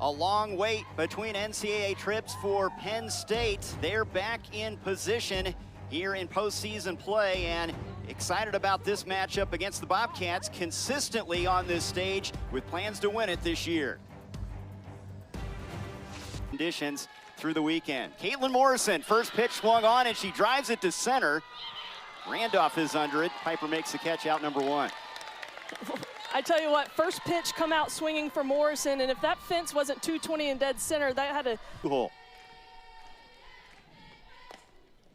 A long wait between NCAA trips for Penn State. They're back in position here in postseason play and excited about this matchup against the Bobcats, consistently on this stage with plans to win it this year. Conditions through the weekend. Caitlin Morrison, first pitch swung on and she drives it to center. Randolph is under it. Piper makes the catch, out number one. I tell you what, first pitch come out swinging for Morrison, and if that fence wasn't 220 in dead center, that had a hole.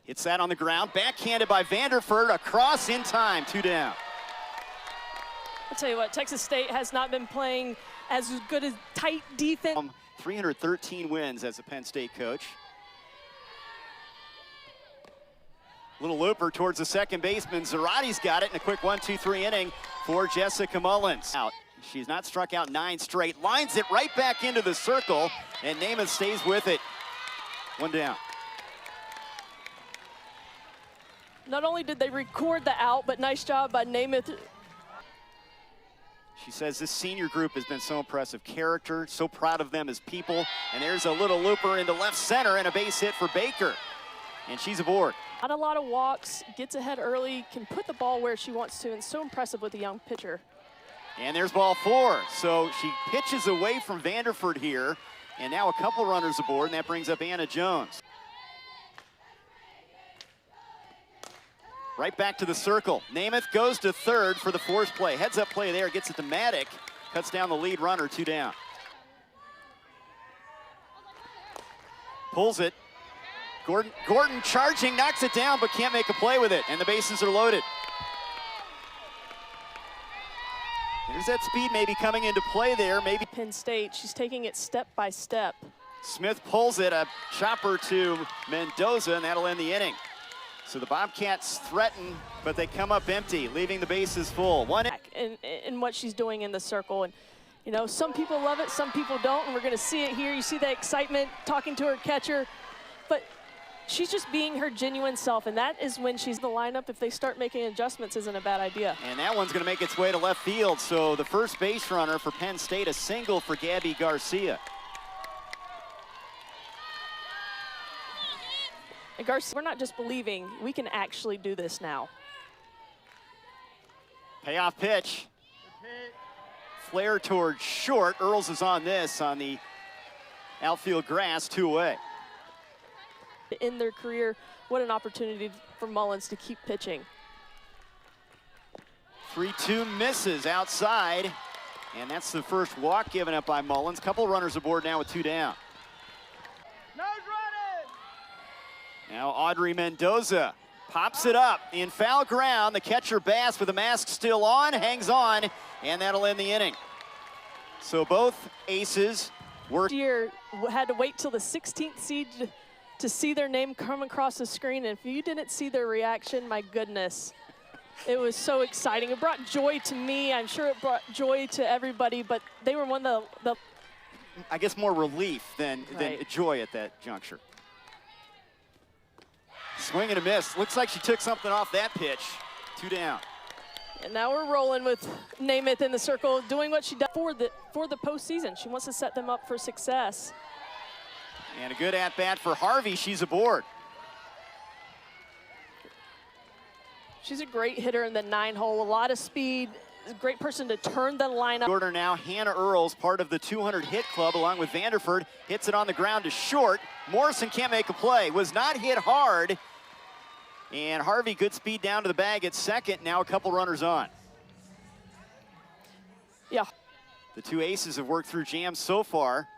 Hits that on the ground, backhanded by Vanderford, across in time, 2 down. I'll tell you what, Texas State has not been playing as good as tight defense. 313 wins as a Penn State coach. Little looper towards the second baseman. Zarati's got it in a quick 1-2-3 inning for Jessica Mullins. Out. She's not struck out 9 straight. Lines it right back into the circle, and Namath stays with it. 1 down. Not only did they record the out, but nice job by Namath. She says this senior group has been so impressive. Character, so proud of them as people. And there's a little looper into left center and a base hit for Baker. And she's aboard. Not a lot of walks, gets ahead early, can put the ball where she wants to, and so impressive with a young pitcher. And there's ball 4. So she pitches away from Vanderford here, and now a couple runners aboard, and that brings up Anna Jones. Right back to the circle. Namath goes to third for the force play. Heads up play there, gets it to Maddock, cuts down the lead runner, 2 down. Pulls it. Gordon charging, knocks it down, but can't make a play with it, and the bases are loaded. There's that speed maybe coming into play there. Maybe Penn State, she's taking it step by step. Smith pulls it, a chopper to Mendoza, and that'll end the inning. So the Bobcats threaten, but they come up empty, leaving the bases full. In what she's doing in the circle. And you know, some people love it, some people don't, and we're gonna see it here. You see that excitement, talking to her catcher, but she's just being her genuine self, and that is when she's in the lineup. If they start making adjustments, isn't a bad idea. And that one's gonna make its way to left field. So the first base runner for Penn State, a single for Gabby Garcia. And Garcia, we're not just believing, we can actually do this now. Payoff pitch. Flare towards short. Earls is on this on the outfield grass, 2 away. In their career, what an opportunity for Mullins to keep pitching. 3-2 misses outside, and that's the first walk given up by Mullins. Couple runners aboard now with 2 down. No running! Now Audrey Mendoza pops it up in foul ground. The catcher Bass, with the mask still on, hangs on, and that'll end the inning. So both aces were year had to wait till the 16th seed to see their name come across the screen, and if you didn't see their reaction, my goodness, it was so exciting. It brought joy to me. I'm sure it brought joy to everybody, but they were one of the I guess more relief than joy at that juncture. Swing and a miss. Looks like she took something off that pitch. 2 down. And now we're rolling with Namath in the circle, doing what she does for the postseason. She wants to set them up for success. And a good at-bat for Harvey. She's aboard. She's a great hitter in the 9-hole, a lot of speed, a great person to turn the lineup. Order now, Hannah Earls, part of the 200 hit club along with Vanderford, hits it on the ground to short. Morrison can't make a play, was not hit hard. And Harvey, good speed down to the bag at second. Now a couple runners on. Yeah. The 2 aces have worked through jams so far.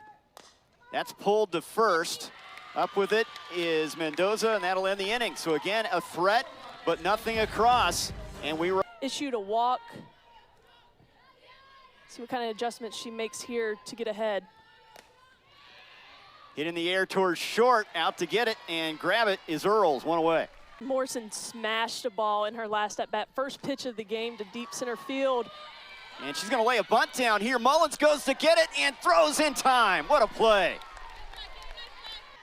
That's pulled to first. Up with it is Mendoza, and that'll end the inning. So again, a threat, but nothing across. And we issued a walk. See what kind of adjustments she makes here to get ahead. Hit in the air towards short, out to get it and grab it is Earls, 1 away. Morrison smashed a ball in her last at-bat. First pitch of the game to deep center field. And she's gonna lay a bunt down here. Mullins goes to get it and throws in time. What a play.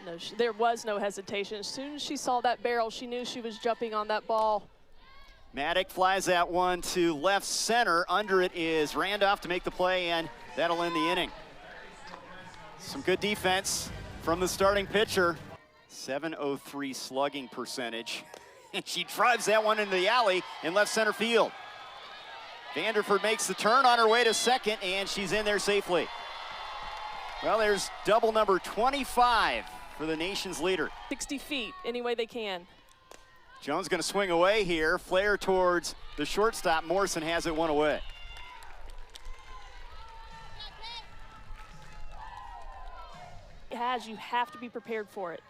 No, there was no hesitation. As soon as she saw that barrel, she knew she was jumping on that ball. Maddock flies that one to left center. Under it is Randolph to make the play, and that'll end the inning. Some good defense from the starting pitcher. 703 slugging percentage. And she drives that one into the alley in left center field. Vanderford makes the turn on her way to second, and she's in there safely. Well, there's double number 25 for the nation's leader. 60 feet, any way they can. Jones going to swing away here. Flare towards the shortstop. Morrison has it one away. You have to be prepared for it.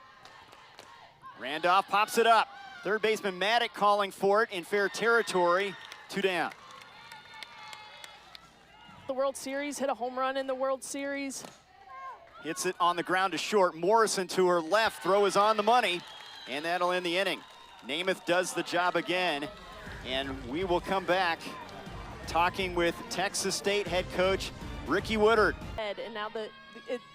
Randolph pops it up. Third baseman Maddock calling for it in fair territory. 2 down. The World Series, hit a home run in the World Series. Hits it on the ground to short. Morrison to her left. Throw is on the money, and that'll end the inning. Namath does the job again, and we will come back talking with Texas State head coach Ricky Woodard. And now the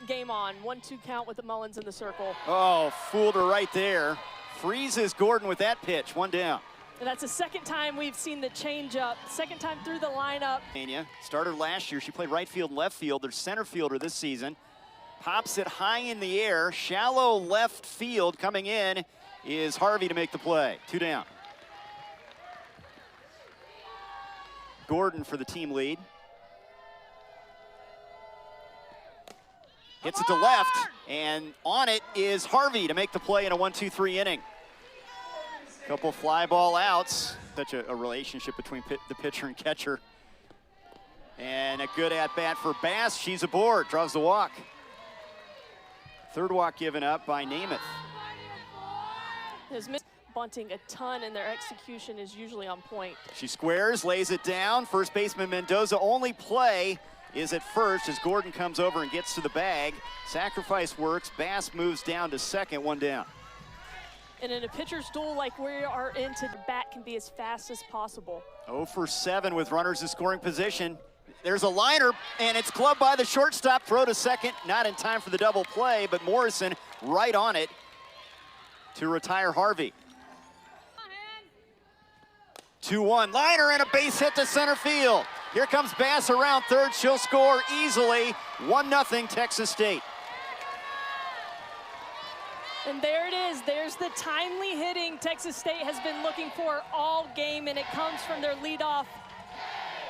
game on. 1-2 count with the Mullins in the circle. Oh, fooled her right there. Freezes Gordon with that pitch. 1 down. And that's the second time we've seen the changeup. Second time through the lineup. Started last year. She played right field and left field. Their center fielder this season. Pops it high in the air. Shallow left field. Coming in is Harvey to make the play. 2 down. Gordon for the team lead. Hits it to left, and on it is Harvey to make the play in a 1-2-3 inning. Couple fly ball outs. Such a relationship between the pitcher and catcher. And a good at-bat for Bass. She's aboard, draws the walk. Third walk given up by Namath. Has missed bunting a ton, and their execution is usually on point. She squares, lays it down. First baseman Mendoza only play is at first as Gordon comes over and gets to the bag. Sacrifice works. Bass moves down to second, 1 down. And in a pitcher's duel like we are into, the bat can be as fast as possible. 0 for 7 with runners in scoring position. There's a liner, and it's gloved by the shortstop. Throw to second, not in time for the double play, but Morrison right on it to retire Harvey. 2-1, liner and a base hit to center field. Here comes Bass around third. She'll score easily. 1-0 Texas State. And there it is. There's the timely hitting Texas State has been looking for all game, and it comes from their leadoff,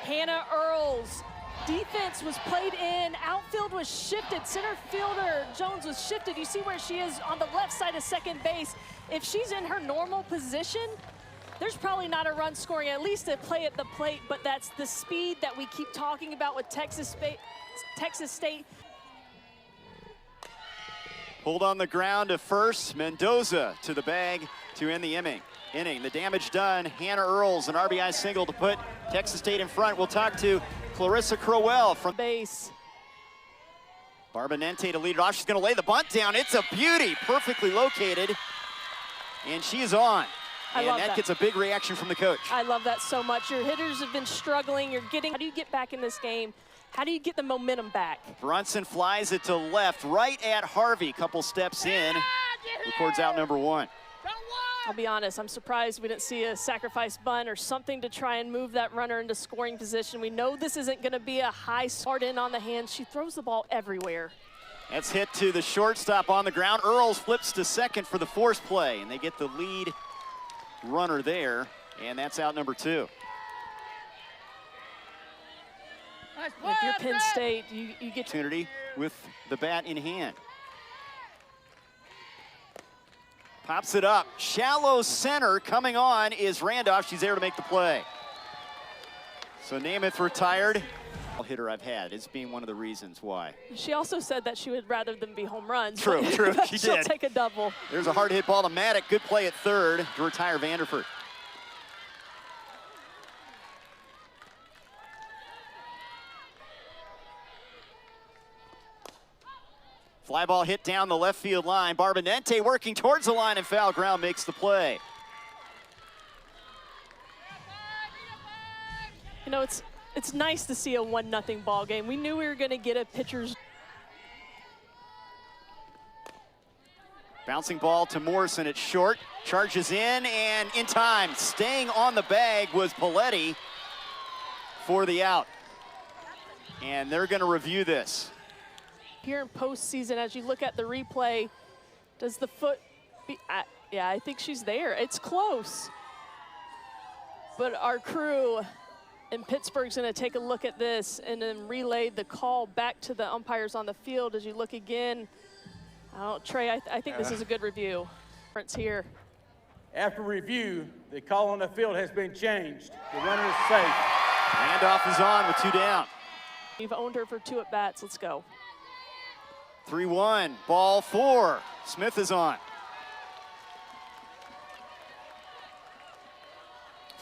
Hannah Earls. Defense was played in. Outfield was shifted. Center fielder Jones was shifted. You see where she is on the left side of second base. If she's in her normal position, there's probably not a run scoring, at least a play at the plate, but that's the speed that we keep talking about with Texas State. Pulled on the ground to first. Mendoza to the bag to end the inning. The damage done. Hannah Earls, an RBI single to put Texas State in front. We'll talk to Clarissa Crowell from base. Barbonente to lead it off. She's going to lay the bunt down. It's a beauty, perfectly located, and she is on. And that gets a big reaction from the coach. I love that so much. Your hitters have been struggling. How do you get back in this game? How do you get the momentum back? Brunson flies it to left, right at Harvey. Couple steps in, records out number 1. I'll be honest, I'm surprised we didn't see a sacrifice bunt or something to try and move that runner into scoring position. We know this isn't going to be a high start in on the hands. She throws the ball everywhere. That's hit to the shortstop on the ground. Earls flips to second for the force play, and they get the lead runner there, and that's out number 2. If you're Penn State, you get opportunity with the bat in hand. Pops it up. Shallow center coming on is Randolph. She's there to make the play. So Namath retired. Hitter I've had. It's being one of the reasons why. She also said that she would rather them be home runs. True, she She'll did. take a double. There's a hard hit ball to Maddock. Good play at third to retire Vanderford. Fly ball hit down the left field line. Barbonente working towards the line, and foul ground makes the play. You know, it's nice to see a 1-0 ball game. We knew we were going to get a pitcher's. Bouncing ball to Morrison at short. Charges in, and in time. Staying on the bag was Paletti for the out. And they're going to review this. Here in postseason, as you look at the replay, does the foot yeah, I think she's there. It's close. But our crew in Pittsburgh's going to take a look at this and then relay the call back to the umpires on the field. As you look again, Trey, I think this is a good review. Here. After review, the call on the field has been changed. The runner is safe. Handoff is on with 2 down. You've owned her for 2 at-bats. Let's go. 3-1, ball 4. Smith is on.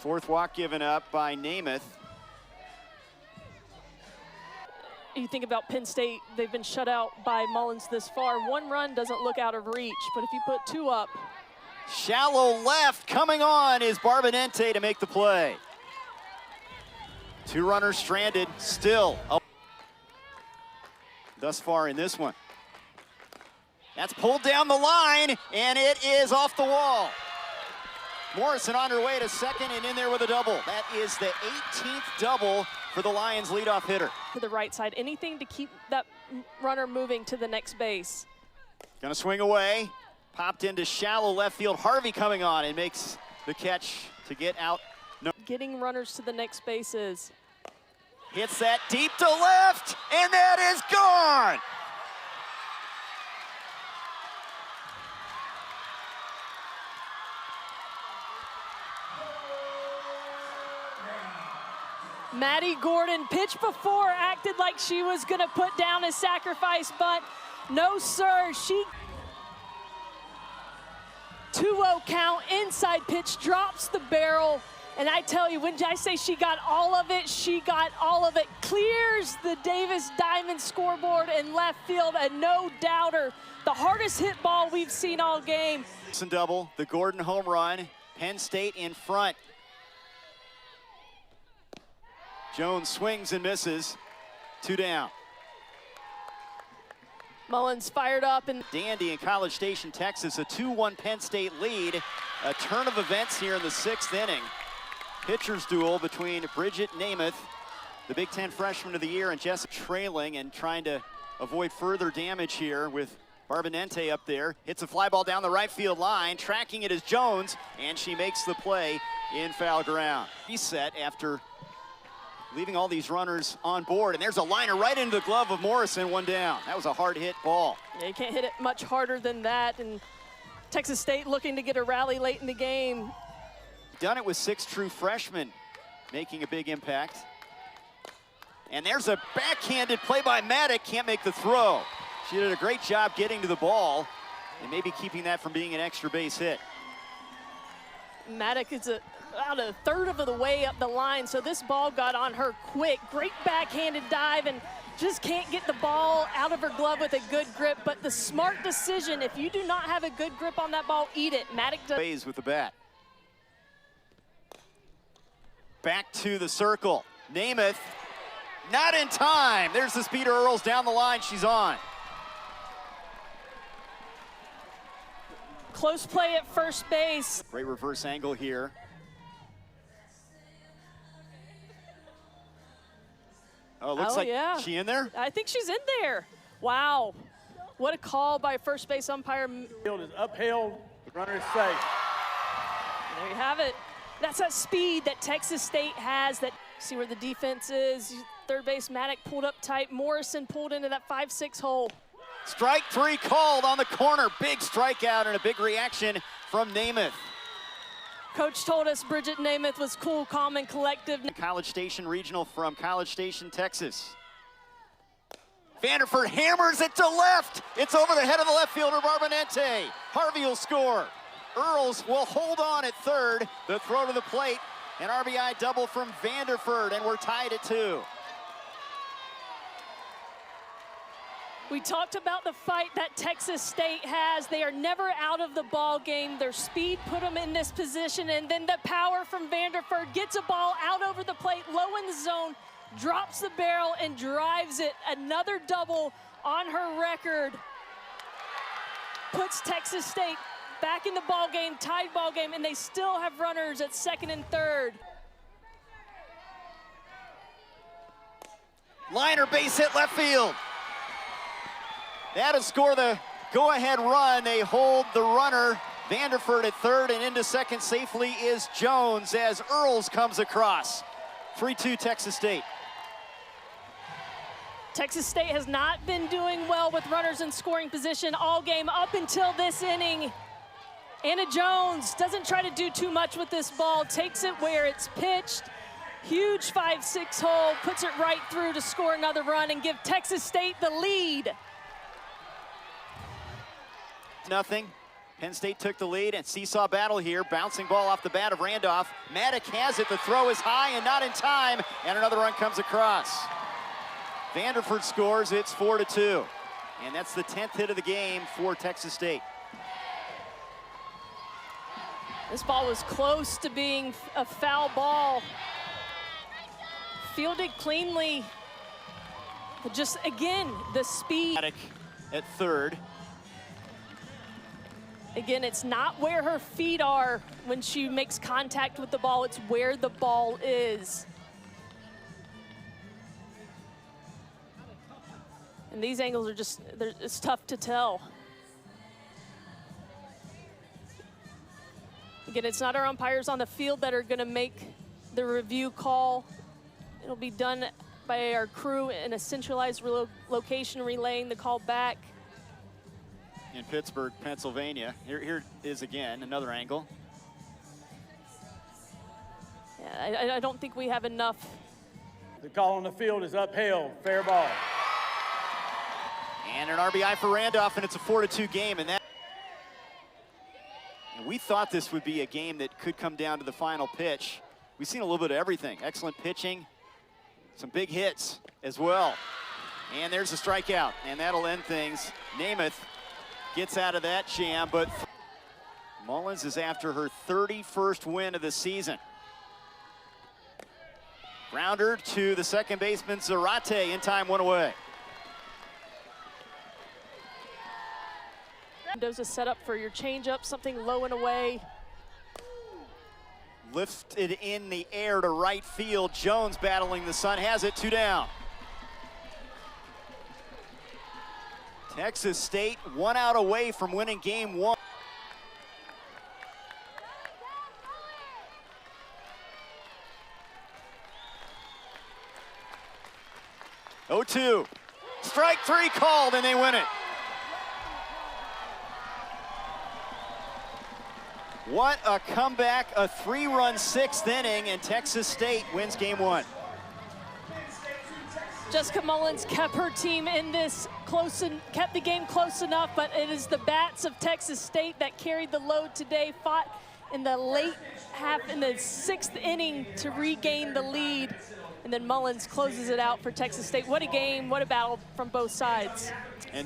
4th walk given up by Namath. You think about Penn State, they've been shut out by Mullins this far. 1 run doesn't look out of reach, but if you put 2 up. Shallow left, coming on is Barbonente to make the play. 2 runners stranded, still thus far in this one. That's pulled down the line, and it is off the wall. Morrison on her way to second and in there with a double. That is the 18th double for the Lions leadoff hitter. To the right side, anything to keep that runner moving to the next base. Gonna swing away, popped into shallow left field. Harvey coming on and makes the catch to get out. No. Getting runners to the next bases. Hits that deep to left, and that is gone. Maddie Gordon pitched before, acted like she was gonna put down a sacrifice, but no sir, she 2-0 count, inside pitch, drops the barrel, and I tell you, when I say she got all of it, she got all of it. Clears the Davis Diamond scoreboard in left field, a no-doubter. The hardest hit ball we've seen all game. Double, the Gordon home run, Penn State in front. Jones swings and misses, 2 down. Mullins fired up and Dandy in College Station, Texas, a 2-1 Penn State lead. A turn of events here in the 6th inning. Pitcher's duel between Bridget Namath, the Big Ten Freshman of the Year, and Jess trailing and trying to avoid further damage here with Barbonente up there. Hits a fly ball down the right field line. Tracking it is Jones, and she makes the play in foul ground. Reset after leaving all these runners on board, and there's a liner right into the glove of Morrison, 1 down. That was a hard hit ball. Yeah, you can't hit it much harder than that, and Texas State looking to get a rally late in the game. Done it with 6 true freshmen, making a big impact. And there's a backhanded play by Maddock, can't make the throw. She did a great job getting to the ball and maybe keeping that from being an extra base hit. Maddock is about a third of the way up the line, so this ball got on her quick. Great backhanded dive, and just can't get the ball out of her glove with a good grip. But the smart decision, if you do not have a good grip on that ball, eat it. Maddock does. Plays with the bat. Back to the circle. Namath, not in time. There's the speeder Earls down the line. She's on. Close play at first base. Great reverse angle here. Oh, looks like yeah. She in there? I think she's in there. Wow. What a call by first base umpire. Field is upheld. The runner is safe. There you have it. That's that speed that Texas State has. That see where the defense is. Third base Maddock pulled up tight. Morrison pulled into that 5-6 hole. Strike 3 called on the corner. Big strikeout and a big reaction from Namath. Coach told us Bridget Namath was cool, calm, and collective. College Station Regional from College Station, Texas. Vanderford hammers it to left. It's over the head of the left fielder, Barbonente. Harvey will score. Earls will hold on at third. The throw to the plate. An RBI double from Vanderford, and we're tied at 2. We talked about the fight that Texas State has. They are never out of the ball game. Their speed put them in this position, and then the power from Vanderford gets a ball out over the plate, low in the zone, drops the barrel, and drives it. Another double on her record. Puts Texas State back in the ball game, tied ball game, and they still have runners at second and third. Liner base hit left field. That'll score the go-ahead run. They hold the runner. Vanderford at third, and into second safely is Jones as Earls comes across. 3-2 Texas State. Texas State has not been doing well with runners in scoring position all game up until this inning. Anna Jones doesn't try to do too much with this ball, takes it where it's pitched. Huge 5-6 hole, puts it right through to score another run and give Texas State the lead. Nothing. Penn State took the lead, and seesaw battle here. Bouncing ball off the bat of Randolph. Maddock has it. The throw is high and not in time, and another run comes across. Vanderford scores. It's 4-2, and that's the 10th hit of the game for Texas State. This ball was close to being a foul ball. Fielded cleanly, but just again the speed. Maddock at third. Again, it's not where her feet are when she makes contact with the ball, it's where the ball is. And these angles are just, it's tough to tell. Again, it's not our umpires on the field that are gonna make the review call. It'll be done by our crew in a centralized location relaying the call back. In Pittsburgh, Pennsylvania. Here is again another angle. Yeah, I don't think we have enough. The call on the field is upheld, fair ball. And an RBI for Randolph, and it's a 4-2 game. And we thought this would be a game that could come down to the final pitch. We've seen a little bit of everything. Excellent pitching, some big hits as well. And there's a strikeout, and that'll end things. Namath gets out of that jam, but Mullins is after her 31st win of the season. Grounder to the second baseman, Zarate, in time, one away. Mendoza set up for your changeup, something low and away. Lifted in the air to right field. Jones battling the sun, has it, 2 down. Texas State 1 out away from winning game 1. Oh, 2. Strike 3 called, and they win it. What a comeback, a 3-run 6th inning, and Texas State wins game 1. Jessica Mullins kept her team in this close and kept the game close enough, but it is the bats of Texas State that carried the load today, fought in the late half, in the 6th inning to regain the lead. And then Mullins closes it out for Texas State. What a game, what a battle from both sides. And